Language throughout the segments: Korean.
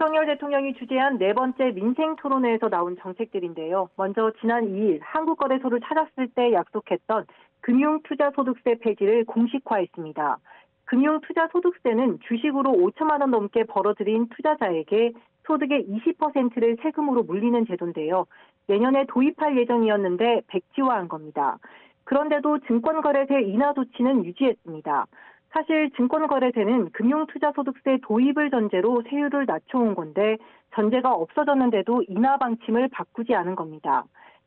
윤석열 대통령이 주재한 네 번째 민생 토론회에서 나온 정책들인데요. 먼저 지난 2일 한국거래소를 찾았을 때 약속했던 금융투자소득세 폐지를 공식화했습니다. 금융투자소득세는 주식으로 5천만 원 넘게 벌어들인 투자자에게 소득의 20%를 세금으로 물리는 제도인데요. 내년에 도입할 예정이었는데 백지화한 겁니다. 그런데도 증권거래세 인하 조치는 유지했습니다. 사실 증권거래세는 금융투자소득세 도입을 전제로 세율을 낮춰온 건데 전제가 없어졌는데도 인하 방침을 바꾸지 않은 겁니다.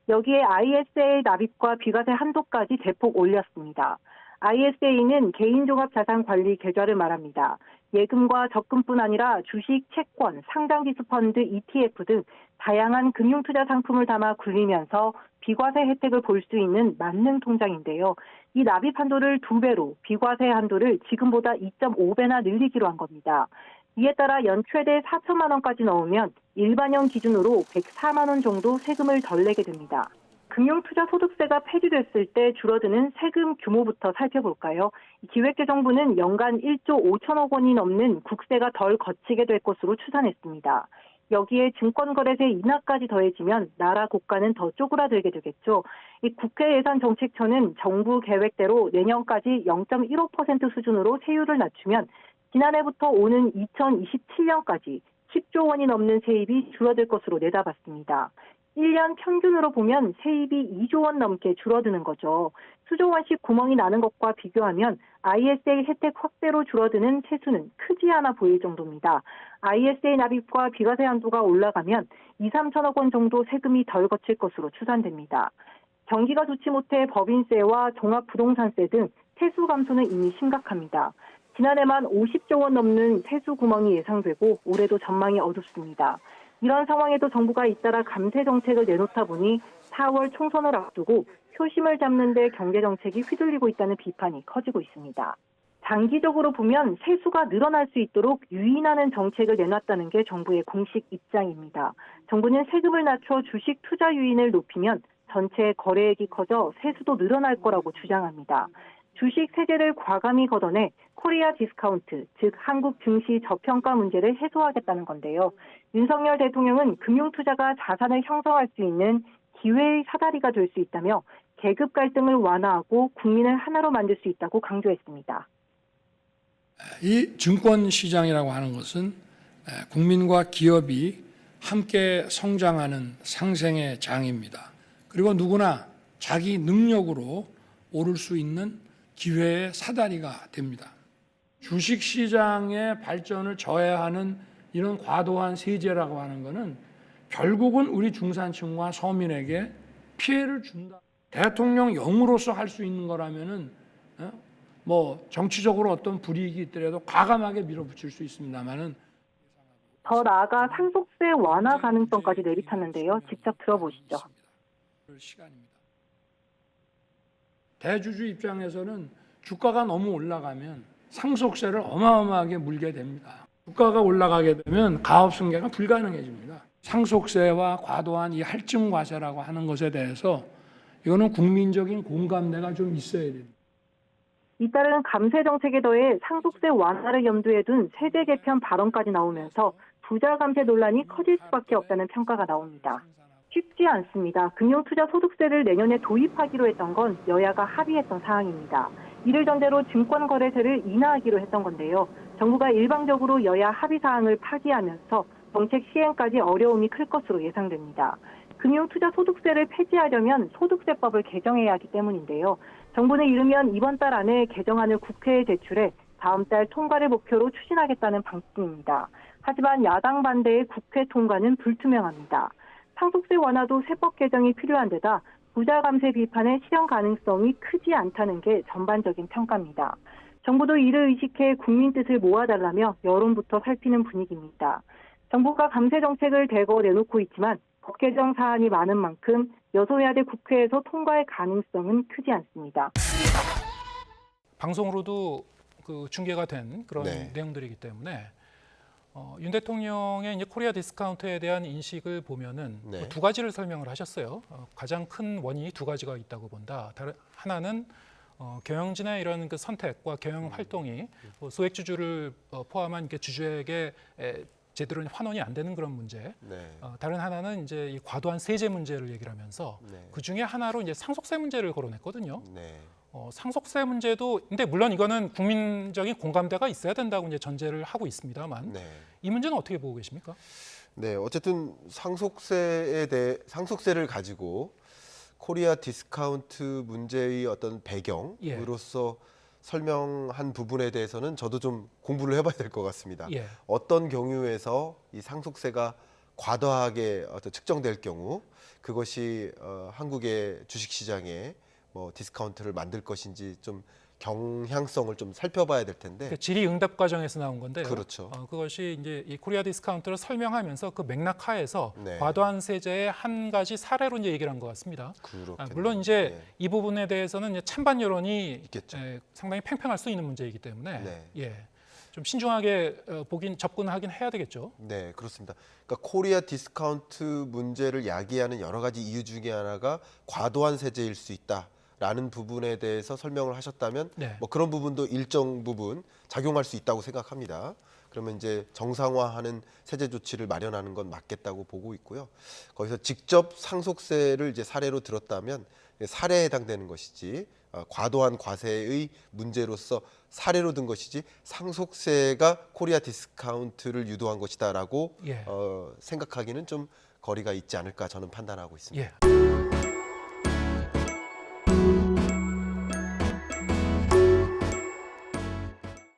여기에 ISA 납입과 비과세 한도까지 대폭 올렸습니다. ISA는 개인종합자산관리 계좌를 말합니다. 예금과 적금뿐 아니라 주식, 채권, 상장기수펀드, ETF 등 다양한 금융투자 상품을 담아 굴리면서 비과세 혜택을 볼 수 있는 만능 통장인데요. 이 납입 한도를 2배로, 비과세 한도를 지금보다 2.5배나 늘리기로 한 겁니다. 이에 따라 연 최대 4천만 원까지 넣으면 일반형 기준으로 104만 원 정도 세금을 덜 내게 됩니다. 금융투자소득세가 폐지됐을 때 줄어드는 세금 규모부터 살펴볼까요? 기획재정부는 연간 1조 5천억 원이 넘는 국세가 덜 거치게 될 것으로 추산했습니다. 여기에 증권거래세 인하까지 더해지면 나라 국가는 더 쪼그라들게 되겠죠. 이 국회예산정책처는 정부 계획대로 내년까지 0.15% 수준으로 세율을 낮추면 지난해부터 오는 2027년까지 10조 원이 넘는 세입이 줄어들 것으로 내다봤습니다. 1년 평균으로 보면 세입이 2조 원 넘게 줄어드는 거죠. 수조 원씩 구멍이 나는 것과 비교하면 ISA 혜택 확대로 줄어드는 세수는 크지 않아 보일 정도입니다. ISA 납입과 비과세 한도가 올라가면 2, 3천억 원 정도 세금이 덜 거칠 것으로 추산됩니다. 경기가 좋지 못해 법인세와 종합부동산세 등 세수 감소는 이미 심각합니다. 지난해만 50조 원 넘는 세수 구멍이 예상되고 올해도 전망이 어둡습니다. 이런 상황에도 정부가 잇따라 감세 정책을 내놓다 보니 4월 총선을 앞두고 표심을 잡는 데 경제정책이 휘둘리고 있다는 비판이 커지고 있습니다. 장기적으로 보면 세수가 늘어날 수 있도록 유인하는 정책을 내놨다는 게 정부의 공식 입장입니다. 정부는 세금을 낮춰 주식 투자 유인을 높이면 전체 거래액이 커져 세수도 늘어날 거라고 주장합니다. 주식 세제를 과감히 걷어내 코리아 디스카운트, 즉 한국 증시 저평가 문제를 해소하겠다는 건데요. 윤석열 대통령은 금융투자가 자산을 형성할 수 있는 기회의 사다리가 될 수 있다며 계급 갈등을 완화하고 국민을 하나로 만들 수 있다고 강조했습니다. 이 증권시장이라고 하는 것은 국민과 기업이 함께 성장하는 상생의 장입니다. 그리고 누구나 자기 능력으로 오를 수 있는 기회의 사다리가 됩니다. 주식시장의 발전을 저해하는 이런 과도한 세제라고 하는 것은 결국은 우리 중산층과 서민에게 피해를 준다. 대통령령으로서 할 수 있는 거라면은 뭐 정치적으로 어떤 불이익이 있더라도 과감하게 밀어붙일 수 있습니다만은 더 나아가 상속세 완화 가능성까지 내비쳤는데요. 직접 들어보시죠. 시간입니다. 대주주 입장에서는 주가가 너무 올라가면 상속세를 어마어마하게 물게 됩니다. 주가가 올라가게 되면 가업 승계가 불가능해집니다. 상속세와 과도한 이 할증과세라고 하는 것에 대해서 이거는 국민적인 공감대가 좀 있어야 됩니다. 이따른 감세 정책에 더해 상속세 완화를 염두에 둔 세제 개편 발언까지 나오면서 부자 감세 논란이 커질 수밖에 없다는 평가가 나옵니다. 쉽지 않습니다. 금융투자소득세를 내년에 도입하기로 했던 건 여야가 합의했던 사항입니다. 이를 전제로 증권거래세를 인하하기로 했던 건데요. 정부가 일방적으로 여야 합의 사항을 파기하면서 정책 시행까지 어려움이 클 것으로 예상됩니다. 금융투자소득세를 폐지하려면 소득세법을 개정해야 하기 때문인데요. 정부는 이르면 이번 달 안에 개정안을 국회에 제출해 다음 달 통과를 목표로 추진하겠다는 방침입니다. 하지만 야당 반대의 국회 통과는 불투명합니다. 상속세 완화도 세법 개정이 필요한 데다 부자 감세 비판의 실현 가능성이 크지 않다는 게 전반적인 평가입니다. 정부도 이를 의식해 국민 뜻을 모아달라며 여론부터 살피는 분위기입니다. 정부가 감세 정책을 대거 내놓고 있지만 법 개정 사안이 많은 만큼 여소야대 국회에서 통과의 가능성은 크지 않습니다. 방송으로도 중계가 된 그런 내용들이기 때문에 윤 대통령의 이제 코리아 디스카운트에 대한 인식을 보면은 두 가지를 설명을 하셨어요. 가장 큰 원인이 두 가지가 있다고 본다. 하나는 경영진의 이런 선택과 경영 활동이 소액주주를 포함한 주주에게 제대로 환원이 안 되는 그런 문제. 네. 다른 하나는 이제 이 과도한 세제 문제를 얘기를 하면서 네. 그 중에 하나로 이제 상속세 문제를 거론했거든요. 네. 상속세 문제도 근데 물론 이거는 국민적인 공감대가 있어야 된다고 이제 전제를 하고 있습니다만 네. 이 문제는 어떻게 보고 계십니까? 네, 어쨌든 상속세를 가지고 코리아 디스카운트 문제의 어떤 배경으로서 설명한 부분에 대해서는 저도 좀 공부를 해봐야 될 것 같습니다. 예. 어떤 경우에서 이 상속세가 과도하게 측정될 경우 그것이 한국의 주식시장에 뭐 디스카운트를 만들 것인지 좀 경향성을 좀 살펴봐야 될 텐데. 그러니까 질의응답 과정에서 나온 건데요. 그렇죠. 그것이 이제 이 코리아 디스카운트를 설명하면서 그 맥락 하에서 네. 과도한 세제의 한 가지 사례로 이제 얘기를 한 것 같습니다. 그렇겠네요. 물론 이제 네. 이 부분에 대해서는 이제 찬반 여론이 있겠죠. 상당히 팽팽할 수 있는 문제이기 때문에 네. 좀 신중하게 접근하긴 해야 되겠죠. 네, 그렇습니다. 그러니까 코리아 디스카운트 문제를 야기하는 여러 가지 이유 중에 하나가 과도한 세제일 수 있다라는 부분에 대해서 설명을 하셨다면 네. 뭐 그런 부분도 일정 부분 작용할 수 있다고 생각합니다. 그러면 이제 정상화하는 세제 조치를 마련하는 건 맞겠다고 보고 있고요. 거기서 직접 상속세를 이제 사례로 들었다면 사례에 해당되는 것이지 과도한 과세의 문제로서 사례로 든 것이지 상속세가 코리아 디스카운트를 유도한 것이다라고 생각하기는 좀 거리가 있지 않을까 저는 판단하고 있습니다. 예.